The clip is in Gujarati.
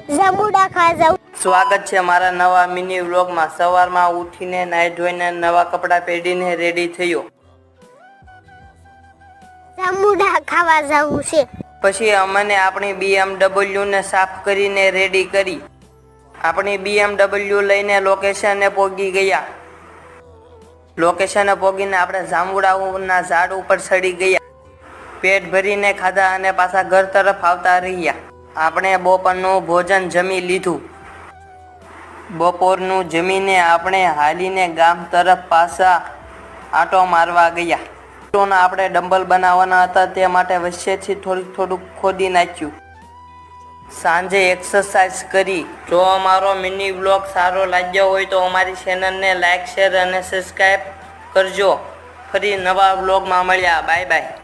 જાંબુડા ખાવા જાઉં. સ્વાગત છે મારા નવા મિની વ્લોગમાં. સવારમાં ઉઠીને નાઈ ધોઈને નવા કપડાં પહેરીને રેડી થયો. જાંબુડા ખાવા જવું છે. પછી અમને આપણી BMW ને સાફ કરીને રેડી કરી. આપણી BMW લઈને લોકેશને પહોંચી ગયા. લોકેશને પહોંચીને આપણે જાંબુડાઓના ઝાડ ઉપર ચડી ગયા. પેટ ભરીને ખાધા અને પાછા ઘર તરફ આવતા રહ્યા. આપણે બપોરનું ભોજન જમી લીધું. બપોરનું જમીને આપણે હાલીને ગામ તરફ પાછા આંટો મારવા ગયા. આપણે ડમ્બલ બનાવવાના હતા તે માટે વચ્ચેથી થોડુંક ખોદી નાખ્યું. સાંજે એક્સરસાઇઝ કરી. જો અમારો મિની વ્લોગ સારો લાગ્યો હોય તો અમારી ચેનલને લાઈક, શેર અને સબસ્ક્રાઈબ કરજો. ફરી નવા વ્લોગમાં મળ્યા. Bye bye.